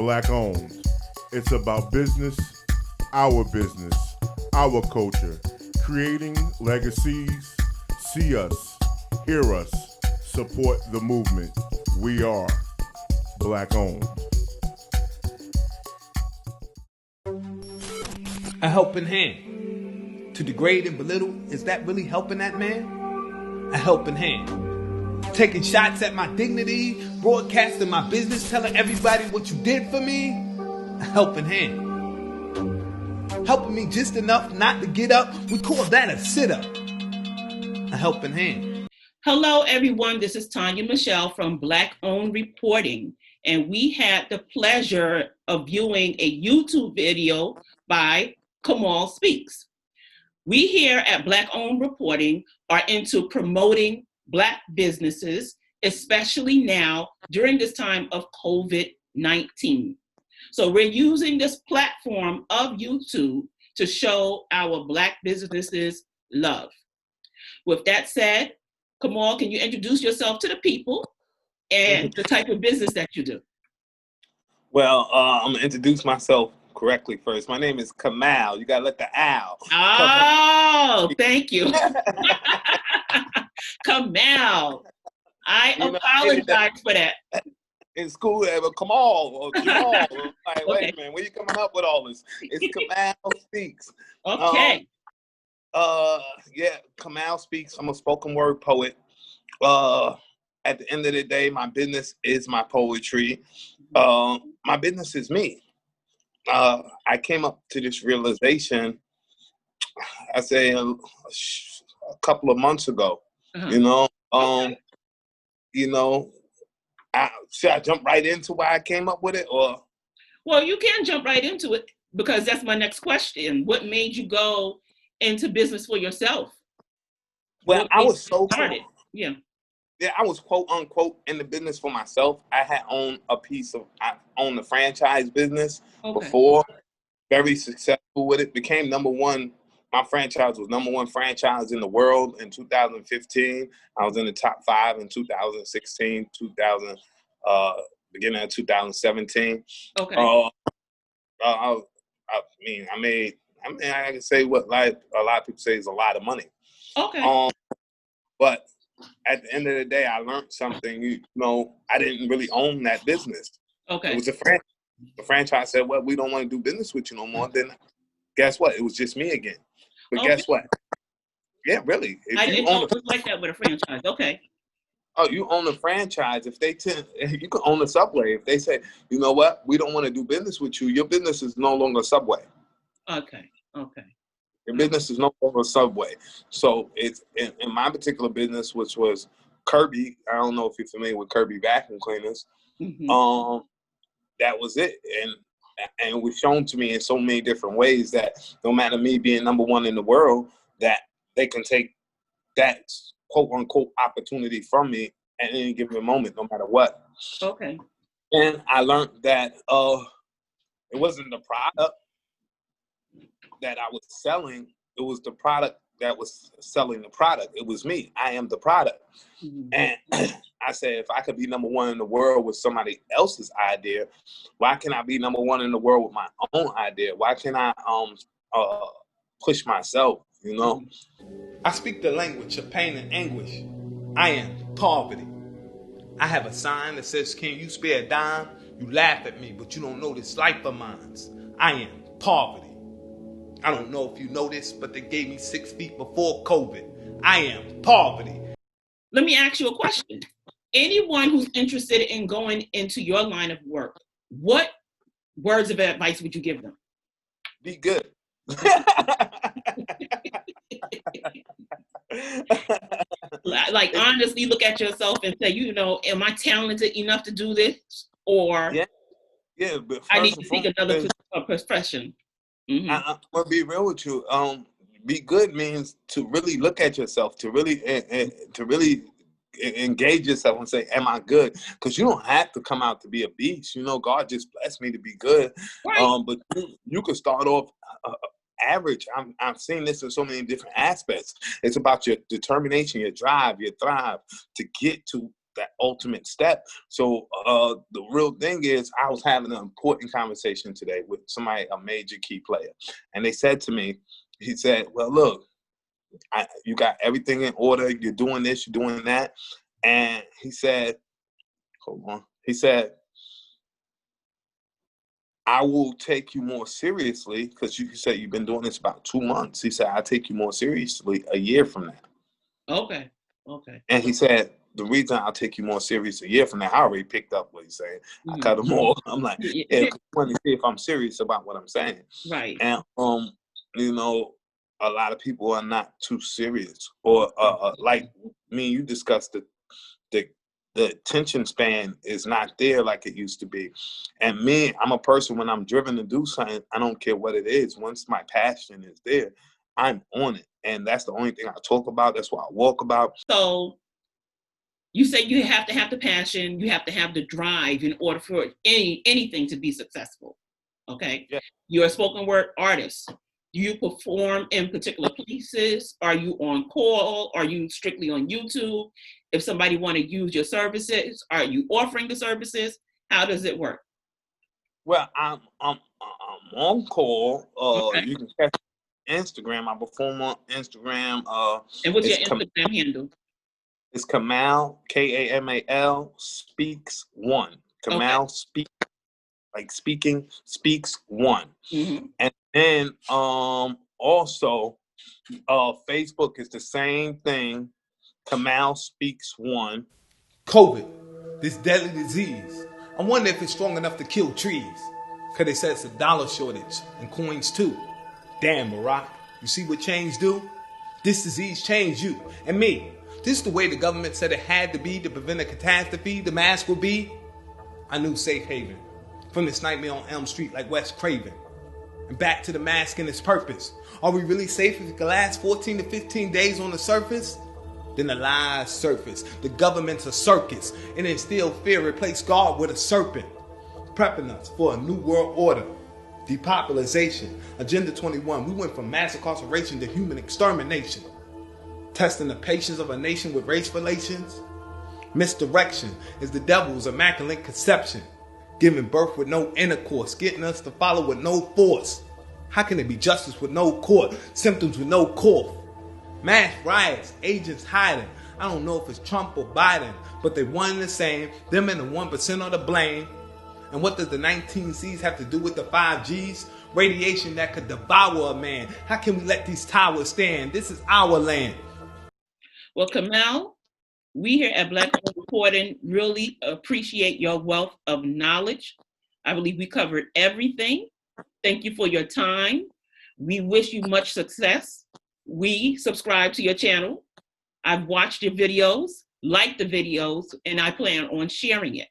Black owned. It's about business, our culture, creating legacies. See us, hear us, support the movement. We are Black owned. A helping hand. To degrade and belittle, is that really helping that man? A helping hand. Taking shots at my dignity, broadcasting my business, telling everybody what you did for me? A helping hand. Helping me just enough not to get up, we call that a sit-up. A helping hand. Hello, everyone. This is Tanya Michelle from Black Owned Reporting, and we had the pleasure of viewing a YouTube video by Kamal Speaks. We here at Black Owned Reporting are into promoting Black businesses, especially now during this time of COVID-19. So we're using this platform of YouTube to show our Black businesses love. With that said, Kamal, can you introduce yourself to the people and the type of business that you do? Well, I'm going to introduce myself correctly first. My name is Kamal. You got to let the owl. Oh, thank you. Kamal. I apologize for that. In school, they would Kamal or Jamal. Like, wait a minute, where you coming up with all this? It's Kamal Speaks. Okay. Yeah, Kamal Speaks. I'm a spoken word poet. At the end of the day, my business is my poetry. My business is me. I came up to this realization, I say a couple of months ago. Uh-huh. Should I jump right into why I came up with it, or? Well, you can jump right into it because that's my next question. What made you go into business for yourself? Well, I was so started. Yeah, I was quote unquote in the business for myself. I had owned I owned the franchise business before, very successful with it. Became number one. My franchise was number one franchise in the world in 2015. I was in the top 5 in 2016, beginning of 2017. Okay. I can say what like a lot of people say is a lot of money. Okay. But at the end of the day, I learned something. I didn't really own that business. Okay. It was a franchise. The franchise said, "Well, we don't want to do business with you no more." Then, guess what? It was just me again. But guess what? Yeah, really. I didn't know it was like that with a franchise. Okay. Oh, you own a franchise. You can own a Subway. If they say, you know what, we don't want to do business with you, your business is no longer Subway. Okay. Your business is no longer Subway. So it's in my particular business, which was Kirby. I don't know if you're familiar with Kirby vacuum cleaners. Mm-hmm. That was it. And it was shown to me in so many different ways that no matter me being number one in the world, that they can take that quote unquote opportunity from me at any given moment, no matter what. Okay. And I learned that it wasn't the product that I was selling, it was the product that was selling the product. It was me. I am the product. Mm-hmm. And I said, if I could be number one in the world with somebody else's idea, why can't I be number one in the world with my own idea? Why can't I push myself, I speak the language of pain and anguish. I am poverty. I have a sign that says, can you spare a dime? You laugh at me, but you don't know this life of mine. I am poverty. I don't know if you know this, but they gave me 6 feet before COVID. I am poverty. Let me ask you a question. Anyone who's interested in going into your line of work, what words of advice would you give them? Be good. Like honestly look at yourself and say, am I talented enough to do this? Or but I need to seek another profession. Mm-hmm. I'm gonna be real with you. Be good means to really look at yourself, to really engage yourself and say, am I good? Because you don't have to come out to be a beast. God just blessed me to be good. Right. But you can start off average. I've seen this in so many different aspects. It's about your determination, your drive, your thrive to get to that ultimate step. So the real thing is, I was having an important conversation today with somebody, a major key player, and they said to me, he said, well, look, you got everything in order, you're doing this, you're doing that. And he said, hold on, he said, I will take you more seriously, because you said you've been doing this about 2 months. He said, I'll take you more seriously a year from now. Okay. And he said, the reason I'll take you more serious a year from now, I already picked up what he's saying. I cut him off. I'm like, yeah, 'cause I want to see if I'm serious about what I'm saying. Right. And, you know, a lot of people are not too serious. Or like me and you discussed, the attention span is not there like it used to be. And me, I'm a person, when I'm driven to do something, I don't care what it is. Once my passion is there, I'm on it. And that's the only thing I talk about. That's what I walk about. So you say you have to have the passion, you have to have the drive in order for anything to be successful. Okay. Yeah. You're a spoken word artist. Do you perform in particular places? Are you on call? Are you strictly on YouTube? If somebody want to use your services, are you offering the services? How does it work? Well, I'm on call. Okay. You can catch Instagram. I perform on Instagram. And what's your Instagram handle? It's Kamal, Kamal speaks one. Kamal speaks, like speaking, speaks one. Mm-hmm. And then also Facebook is the same thing. Kamal speaks one. COVID, this deadly disease. I wonder if it's strong enough to kill trees. Cause they said it's a dollar shortage and coins too. Damn, Barack, you see what change do? This disease changed you and me. This is the way the government said it had to be to prevent a catastrophe. The mask would be. I knew safe haven from this nightmare on Elm Street like Wes Craven. And back to the mask and its purpose. Are we really safe if it can last 14 to 15 days on the surface? Then the lies surface. The government's a circus. And instill fear, replace God with a serpent. Prepping us for a new world order. Depopulation. Agenda 21. We went from mass incarceration to human extermination. Testing the patience of a nation with race relations. Misdirection is the devil's immaculate conception. Giving birth with no intercourse. Getting us to follow with no force. How can it be justice with no court? Symptoms with no cough. Mass riots, agents hiding. I don't know if it's Trump or Biden, but they one and the same. Them and the 1% are to blame. And what does the 19 C's have to do with the 5 G's? Radiation that could devour a man. How can we let these towers stand? This is our land. Well, Kamal, we here at Black Owned Reporting really appreciate your wealth of knowledge. I believe we covered everything. Thank you for your time. We wish you much success. We subscribe to your channel. I've watched your videos, liked the videos, and I plan on sharing it.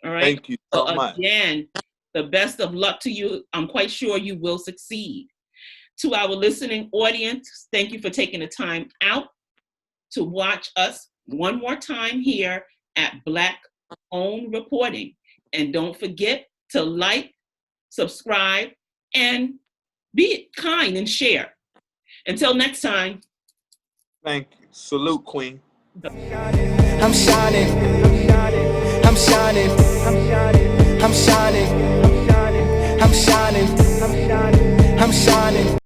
All right. Thank you so much. Again, the best of luck to you. I'm quite sure you will succeed. To our listening audience, thank you for taking the time out to watch us one more time here at Black Owned Reporting. And don't forget to like, subscribe, and be kind and share. Until next time. Thank you. Salute, Queen. I'm shining. I'm shining. I'm shining. I'm shining. I'm shining. I'm shining. I'm shining.